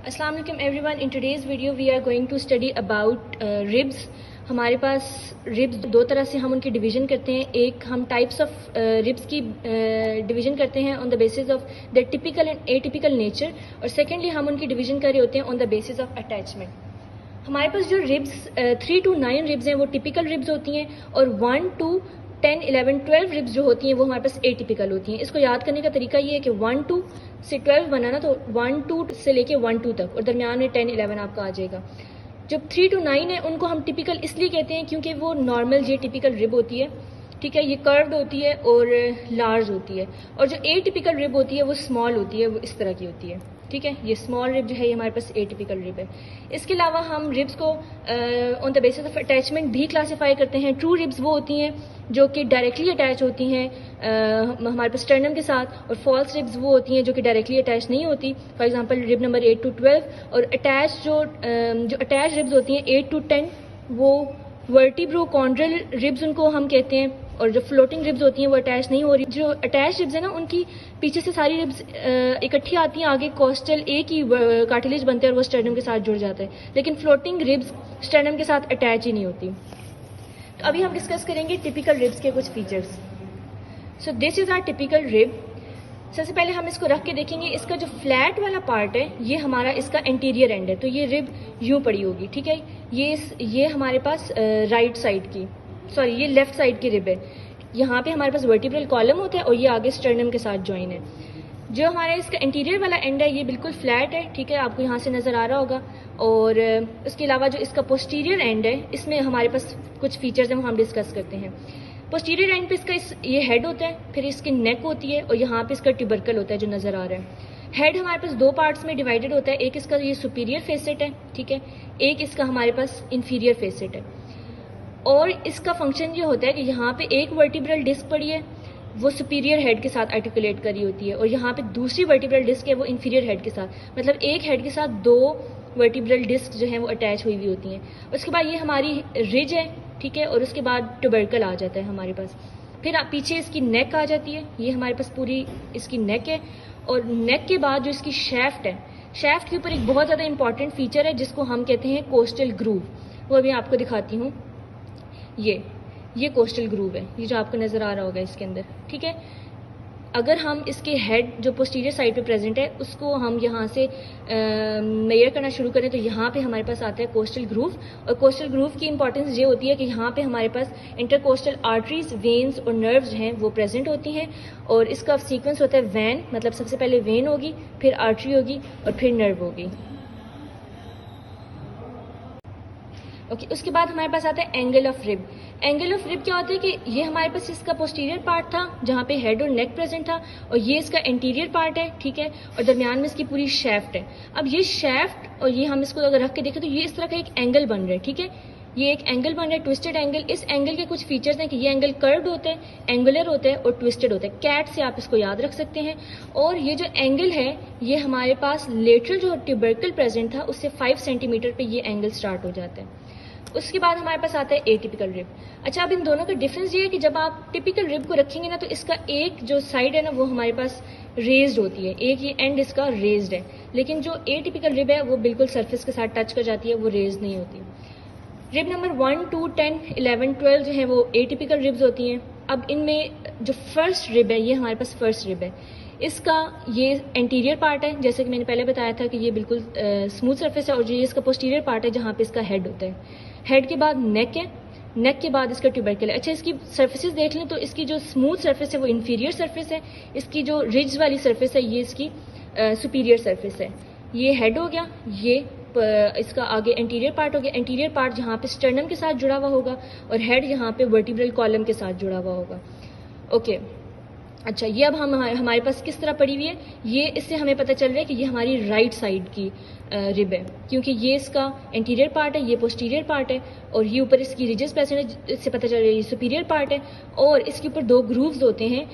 अस्सलाम वालेकुम everyone. In today's video we are going to study about ribs. हमारे पास रिब्स दो तरह से हम उनकी डिवीज़न करते हैं। एक हम टाइप्स ऑफ रिब्स की डिवीज़न करते हैं on the basis of the typical and atypical nature, और सेकेंडली हम उनकी डिवीज़न कर रहे होते हैं on the basis of attachment. हमारे पास जो रिब्स 3 to 9 रिब्स हैं वो टिपिकल रिब्स होती हैं, और 1 to 10, 11, 12 रिब्स जो होती हैं वो हमारे पास एटिपिकल होती हैं। इसको याद करने का तरीका ये है कि 1 2 से 12 बनाना, तो 1 2 से लेके 1 2 तक, और दरमियान में 10 11 आपका आ जाएगा। जो 3 to 9 है उनको हम टिपिकल इसलिए कहते हैं क्योंकि वो नॉर्मल ये टिपिकल रिब होती है, ठीक है। ये कर्व्ड होती है और लार्ज होती है, और जो एटिपिकल रिब होती है वो स्मॉल होती है, वो इस तरह की होती है, ठीक है। ये स्मॉल रिब जो है ये हमारे पास एटिपिकल रिब है। इसके अलावा हम रिब्स को on the basis of attachment भी क्लासीफाई करते हैं। ट्रू रिब्स वो होती हैं जो कि डायरेक्टली अटैच होती हैं हमारे पास स्टर्नम के साथ, और फॉल्स रिब्स वो होती हैं जो कि डायरेक्टली अटैच नहीं होती। For example rib number 8 to 12। और अटैच जो अटैच रिब्स होती हैं 8 to 10 वो वर्टिब्रोकॉन्ड्रल रिब्स उनको हम कहते हैं, और जो फ्लोटिंग रिब्स होती हैं वो अटैच नहीं हो रही। जो अटैच रिब्स है ना उनकी पीछे से सारी रिब्स इकट्ठी आती हैं, आगे कोस्टल एक ही कार्टिलेज बनते हैं और वो स्टर्नम के साथ जुड़ जाते हैं, लेकिन फ्लोटिंग रिब्स स्टर्नम के साथ अटैच ही नहीं होती। तो अभी हम डिस्कस करेंगे टिपिकल रिब्स के कुछ features. So this is our typical rib. सबसे पहले हम इसको रख के देखेंगे। इसका जो फ्लैट वाला पार्ट है ये हमारा इसका इंटीरियर एंड है, तो ये रिब यूं पड़ी होगी, ठीक है। ये हमारे पास राइट साइड की, सॉरी ये लेफ्ट साइड की रिब है। यहाँ पे हमारे पास वर्टिब्रल कॉलम होता है और ये आगे स्टर्नम के साथ ज्वाइन है। जो हमारा इसका इंटीरियर वाला एंड है ये बिल्कुल फ्लैट है, ठीक है, आपको यहाँ से नज़र आ रहा होगा। और उसके अलावा जो इसका पोस्टीरियर एंड है इसमें हमारे पास कुछ फीचर्स हैं वो हम डिस्कस करते हैं। पोस्टीरियर एंड पे इसका ये हेड होता है, फिर इसकी नेक होती है, और यहाँ पे इसका ट्यूबरकल होता है जो नज़र आ रहा है। हेड हमारे पास दो पार्ट्स में डिवाइडेड होता है। एक इसका ये सुपीरियर फेसेट है, ठीक है, एक इसका हमारे पास इंफीरियर फेसेट है। और इसका फंक्शन ये होता है कि यहाँ पे एक वर्टिब्रल डिस्क पड़ी है वो सुपीरियर हेड के साथ आर्टिकुलेट करी होती है, और यहाँ पे दूसरी वर्टिब्रल डिस्क है वो इंफीरियर हेड के साथ, मतलब एक हेड के साथ दो वर्टिब्रल डिस्क जो है वो अटैच हुई हुई होती हैं। उसके बाद ये हमारी रिज है, ठीक है, और उसके बाद ट्यूबरकल आ जाता है हमारे पास। फिर पीछे इसकी नेक आ जाती है, ये हमारे पास पूरी इसकी नेक है। और नेक के बाद जो इसकी शैफ्ट है, शैफ्ट के ऊपर एक बहुत ज़्यादा इंपॉर्टेंट फीचर है जिसको हम कहते हैं कोस्टल ग्रूव। वो अभी आपको दिखाती हूँ। ये कोस्टल ग्रूव है, ये जो आपको नज़र आ रहा होगा इसके अंदर, ठीक है। अगर हम इसके हेड जो पोस्टीरियर साइड पे प्रेजेंट है उसको हम यहाँ से मेजर करना शुरू करें तो यहाँ पे हमारे पास आता है कोस्टल ग्रूव। और कोस्टल ग्रूव की इंपॉर्टेंस ये होती है कि यहाँ पे हमारे पास इंटरकोस्टल आर्टरीज, वेन्स और नर्व्स हैं वो प्रेजेंट होती हैं, और इसका सीक्वेंस होता है वैन, मतलब सबसे पहले वेन होगी, फिर आर्टरी होगी और फिर नर्व होगी। ओके, उसके बाद हमारे पास आता है angle of rib. Angle of rib क्या होता है कि ये हमारे पास इसका पोस्टीरियर पार्ट था जहाँ पे हेड और नेक प्रेजेंट था, और ये इसका इंटीरियर पार्ट है, ठीक है, और दरमियान में इसकी पूरी शैफ्ट है। अब ये शैफ्ट और ये हम इसको अगर रख के देखें तो ये इस तरह का एक एंगल बन रहा है, ठीक है। ये एक एंगल बन रहा है, ट्विस्टेड एंगल। इस एंगल के कुछ फीचर्स हैं कि ये एंगल कर्व्ड होता है, एंगुलर होता है और ट्विस्टेड होता है। कैट से आप इसको याद रख सकते हैं। और ये जो एंगल है ये हमारे पास लेटरल जो ट्यूबरकल प्रेजेंट था उससे 5 सेंटीमीटर पे ये एंगल स्टार्ट हो जाता है। उसके बाद हमारे पास आता है एटिपिकल रिब। अच्छा, अब इन दोनों का डिफरेंस ये है कि जब आप टिपिकल रिब को रखेंगे ना तो इसका एक जो साइड है ना वो हमारे पास रेज्ड होती है, एक ये एंड इसका रेज्ड है, लेकिन जो एटिपिकल रिब है वो बिल्कुल सरफेस के साथ टच कर जाती है, वो रेज्ड नहीं होती। रिब नंबर 1 2 10 11 12 जो है वो एटिपिकल रिब्स होती हैं। अब इनमें जो फर्स्ट रिब है ये हमारे पास फर्स्ट रिब है। इसका ये एंटीरियर पार्ट है, जैसे कि मैंने पहले बताया था कि ये बिल्कुल स्मूथ सरफेस है, और ये इसका पोस्टीरियर पार्ट है जहाँ पे इसका हेड होता है। हेड के बाद नेक है, नेक के बाद इसका ट्यूबरकल है। अच्छा, इसकी सरफेसेस देख लें तो इसकी जो स्मूथ सरफेस है वो इंफीरियर सरफेस है, इसकी जो रिज वाली सरफेस है ये इसकी सुपीरियर सरफेस है। ये हेड हो गया, ये इसका आगे एंटीरियर पार्ट हो गया। एंटीरियर पार्ट जहाँ पे स्टर्नम के साथ जुड़ा हुआ होगा, और हेड यहाँ पे वर्टिब्रल कॉलम के साथ जुड़ा हुआ होगा। ओके, अच्छा, ये अब हमारे पास किस तरह पड़ी हुई है, ये इससे हमें पता चल रहा है कि ये हमारी राइट साइड की रिब है, क्योंकि ये इसका इंटीरियर पार्ट है, ये पोस्टीरियर पार्ट है, और ये ऊपर इसकी रिजेस प्रेजेंट है, इससे पता चल रहा है ये सुपीरियर पार्ट है। और इसके ऊपर दो ग्रूव्स होते हैं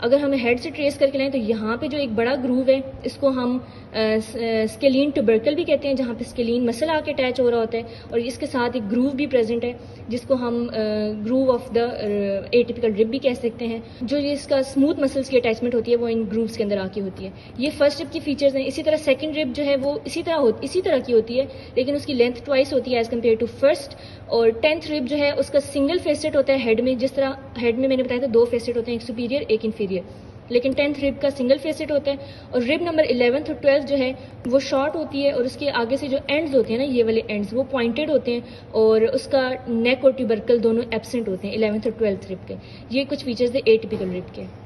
अगर हमें हेड से ट्रेस करके लाएं तो यहाँ पे जो एक बड़ा ग्रूव है इसको हम स्केलीन ट्यूबरकल भी कहते हैं, जहाँ पे स्केलीन मसल आके अटैच हो रहा होता है, और इसके साथ एक ग्रूव भी प्रेजेंट है जिसको हम groove of the atypical rib भी कह सकते हैं। जो ये इसका स्मूथ मसल्स की अटैचमेंट होती है वो इन ग्रूव्स के अंदर आके होती है। ये फर्स्ट रिब की फीचर्स हैं। इसी तरह सेकंड रिब जो है वो इसी तरह की होती है, लेकिन उसकी लेंथ ट्वाइस होती है एज कम्पेयर टू फर्स्ट। और 10th रिब जो है उसका सिंगल फेसेट होता है हेड में, जिस तरह हेड में मैंने बताया था 2 फेसेट होते हैं, एक सुपीरियर एक इन्फीरियर, लेकिन 10th रिब का सिंगल फेसेट होता है। और रिब नंबर 11th और 12th जो है वो शॉर्ट होती है, और उसके आगे से जो एंड्स होते हैं ना, ये वाले एंड्स वो पॉइंटेड होते हैं, और उसका नेक और ट्यूबरकल दोनों एब्सेंट होते हैं 11th और 12th रिब के। ये कुछ फीचर्स थे एटिपिकल रिब के।